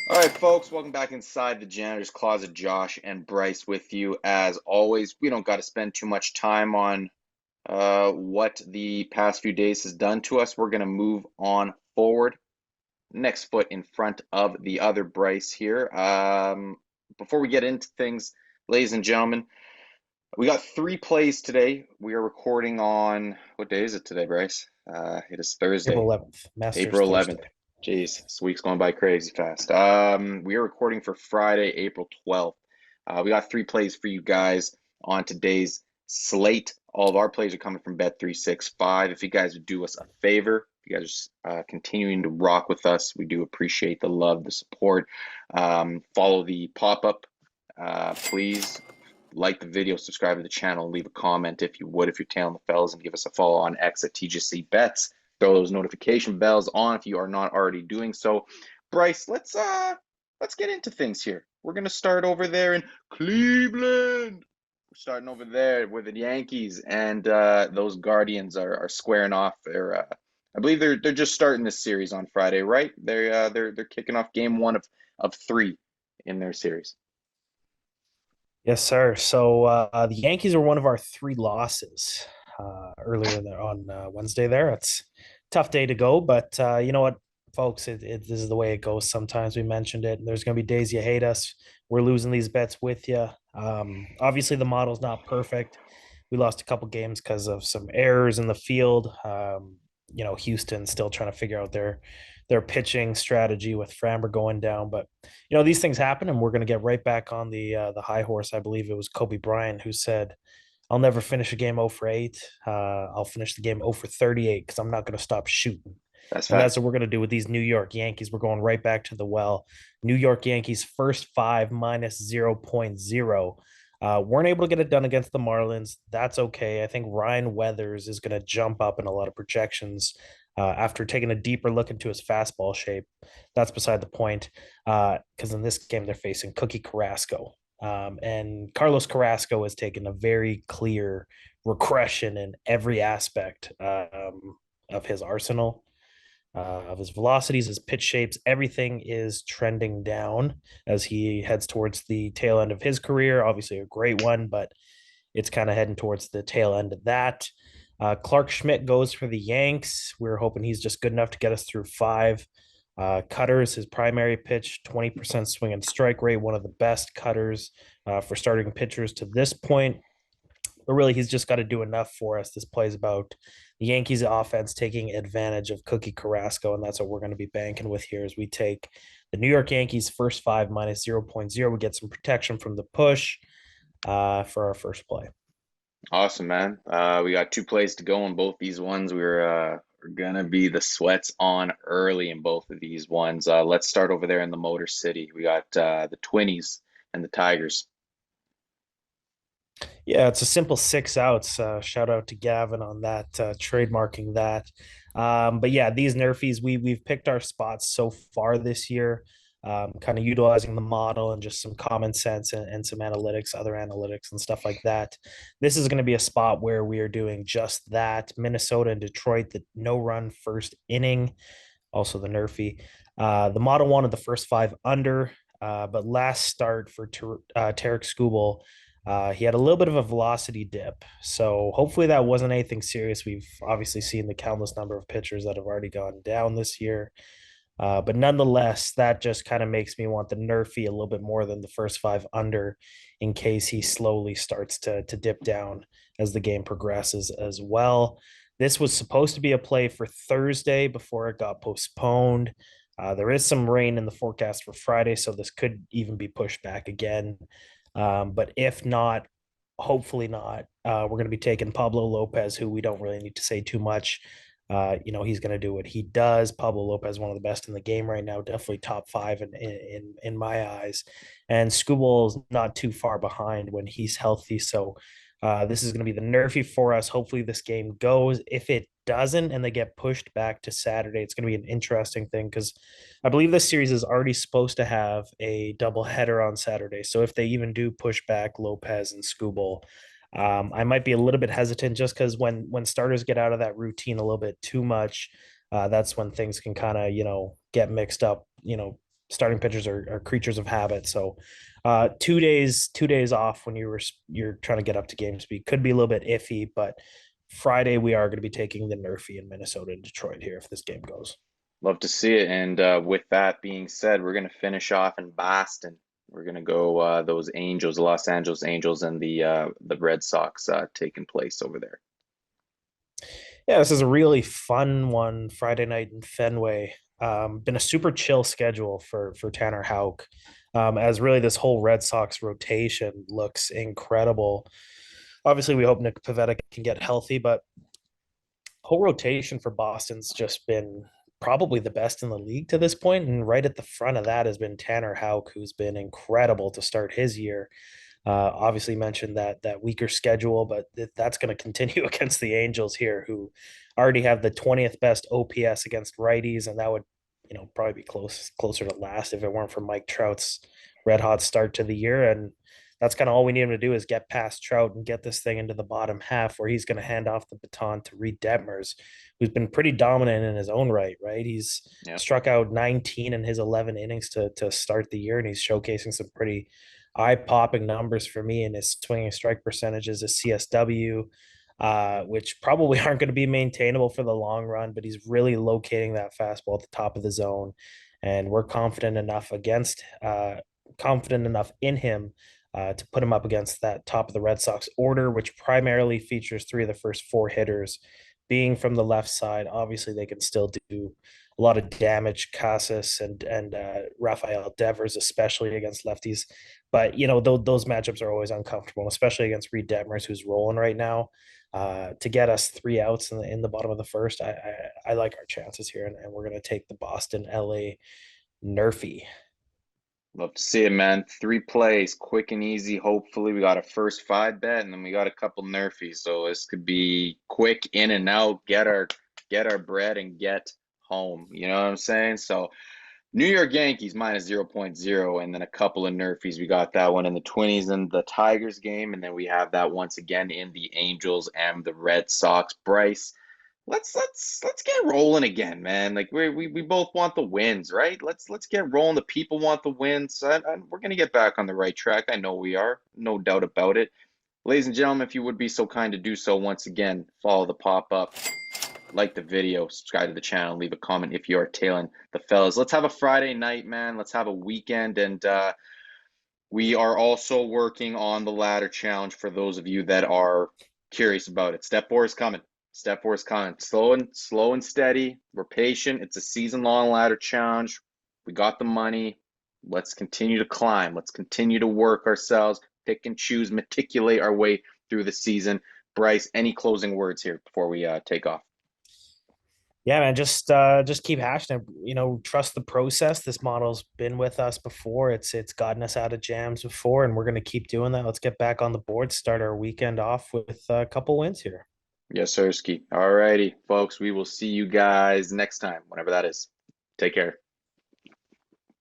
All right, folks, welcome back inside the janitor's closet. Josh and Bryce with you. As always, we don't got to spend too much time on what the past few days has done to us. We're going to move on forward. Next foot in front of the other Bryce here. Before we get into things, ladies and gentlemen, we got 3 plays today. We are recording on, what day is it today, Bryce? It is Thursday. April 11th, Masters April 11th. Thursday. Jeez, this week's going by crazy fast. We are recording for Friday, April 12th. We got 3 plays for you guys on today's slate. All of our plays are coming from Bet365. If you guys would do us a favor, if you guys are continuing to rock with us, we do appreciate the love, the support. Follow the pop-up. Please like the video, subscribe to the channel, leave a comment if you would, if you're tailing the fellas, and give us a follow on X at TGC Bets. Throw those notification bells on if you are not already doing so. Bryce, let's get into things here. We're gonna start over there in Cleveland. We're starting over there where the Yankees and those Guardians are squaring off. I believe they're just starting this series on Friday, right? They're kicking off game one of 3 in their series. Yes, sir. So the Yankees are one of our 3 losses earlier there on Wednesday. There, it's a tough day to go, but you know what, folks, this is the way it goes. Sometimes we mentioned it. There's going to be days you hate us. We're losing these bets with you. Obviously, the model's not perfect. We lost a couple games because of some errors in the field. Houston still trying to figure out their pitching strategy with Framber going down, but these things happen, and we're going to get right back on the high horse. I believe it was Kobe Bryant who said, "I'll never finish a game 0 for 8. I'll finish the game 0 for 38 because I'm not going to stop shooting." That's And that's facts. what we're going to do with these New York Yankees. We're going right back to the well. New York Yankees first 5 minus zero point zero. Weren't able to get it done against the Marlins. That's okay. I think Ryan Weathers is going to jump up in a lot of projections after taking a deeper look into his fastball shape. That's beside the point because in this game they're facing Cookie Carrasco. And Carlos Carrasco has taken a very clear regression in every aspect of his arsenal, of his velocities, his pitch shapes. Everything is trending down as he heads towards the tail end of his career. Obviously, a great one, but it's kind of heading towards the tail end of that. Clark Schmidt goes for the Yanks. We're hoping he's just good enough to get us through 5. Cutters, his primary pitch, 20% swing and strike rate, one of the best cutters for starting pitchers to this point. But really, he's just got to do enough for us. This plays about the Yankees offense taking advantage of Cookie Carrasco, and that's what we're going to be banking with here as we take the New York Yankees first 5 minus zero point 0. We get some protection from the push for our first play. Awesome, man. We got 2 plays to go on both these ones. We're gonna be the sweats on early in both of these ones. Let's start over there in the Motor City. We got the Twinnies and the Tigers. Yeah, it's a simple 6 outs. Shout out to Gavin on that, trademarking that. But yeah, these nerfies, we've picked our spots so far this year, kind of utilizing the model and just some common sense and some analytics, other analytics and stuff like that. This is going to be a spot where we are doing just that. Minnesota and Detroit, the no run first inning, also the nerfy. The model wanted the first 5 under, but last start for Tarek Skubal, he had a little bit of a velocity dip. So hopefully that wasn't anything serious. We've obviously seen the countless number of pitchers that have already gone down this year. But nonetheless, that just kind of makes me want the nerfy a little bit more than the first 5 under in case he slowly starts to dip down as the game progresses as well. This was supposed to be a play for Thursday before it got postponed. There is some rain in the forecast for Friday, so this could even be pushed back again. But if not, hopefully not, we're going to be taking Pablo Lopez, who we don't really need to say too much. He's going to do what he does. Pablo Lopez, one of the best in the game right now, definitely top 5 in my eyes. And Scooble's not too far behind when he's healthy. So this is going to be the nerfy for us. Hopefully this game goes. If it doesn't and they get pushed back to Saturday, it's going to be an interesting thing because I believe this series is already supposed to have a double header on Saturday. So if they even do push back Lopez and Scooble, I might be a little bit hesitant just because when starters get out of that routine a little bit too much, that's when things can kind of get mixed up. starting pitchers are creatures of habit. So 2 days off when you're trying to get up to game speed could be a little bit iffy, but Friday we are going to be taking the nerfy in Minnesota and Detroit here if this game goes. Love to see it. And with that being said, we're going to finish off in Boston. We're going to go those Angels, the Los Angeles Angels, and the Red Sox taking place over there. Yeah, this is a really fun one Friday night in Fenway. Been a super chill schedule for Tanner Houck, as really this whole Red Sox rotation looks incredible. Obviously, we hope Nick Pivetta can get healthy, but whole rotation for Boston's just been probably the best in the league to this point. And right at the front of that has been Tanner Houck, who's been incredible to start his year. Obviously mentioned that weaker schedule, but that's going to continue against the Angels here, who already have the 20th best OPS against righties, and that would probably be closer to last if it weren't for Mike Trout's red hot start to the year. And that's kind of all we need him to do is get past Trout and get this thing into the bottom half, where he's going to hand off the baton to Reed Detmers, who's been pretty dominant in his own right. Right, he's Yeah. struck out 19 in his 11 innings to start the year, and he's showcasing some pretty eye-popping numbers for me in his swinging strike percentages, his CSW, which probably aren't going to be maintainable for the long run, but he's really locating that fastball at the top of the zone, and we're confident enough in him to put him up against that top of the Red Sox order, which primarily features three of the first four hitters being from the left side. Obviously, they can still do a lot of damage, Casas and Rafael Devers, especially against lefties. But those matchups are always uncomfortable, especially against Reed Detmers, who's rolling right now. To get us 3 outs in the bottom of the first, I like our chances here, and we're going to take the Boston LA nerfy. Love to see it, man. 3 plays, quick and easy. Hopefully, we got a first 5 bet, and then we got a couple nerfies. So this could be quick in and out. Get our bread and get home. You know what I'm saying? So New York Yankees minus 0.0, and then a couple of nerfies. We got that one in the Twinnies and the Tigers game, and then we have that once again in the Angels and the Red Sox. Bryce, let's get rolling again, man. Like we both want the wins, right? Let's get rolling. The people want the wins. We're gonna get back on the right track. I know we are, no doubt about it. Ladies and gentlemen, if you would be so kind to do so once again, follow the pop up, like the video, subscribe to the channel, leave a comment if you are tailing the fellas. Let's have a Friday night, man. Let's have a weekend, and we are also working on the ladder challenge for those of you that are curious about it. Step 4 is coming. Step 4 is coming. Slow and steady. We're patient. It's a season-long ladder challenge. We got the money. Let's continue to climb. Let's continue to work ourselves, pick and choose, meticulate our way through the season. Bryce, any closing words here before we take off? Yeah, man, just keep hashing it. Trust the process. This model's been with us before. It's gotten us out of jams before, and we're gonna keep doing that. Let's get back on the board, start our weekend off with a couple wins here. Yes, sir, Ski. All righty, folks. We will see you guys next time, whenever that is. Take care.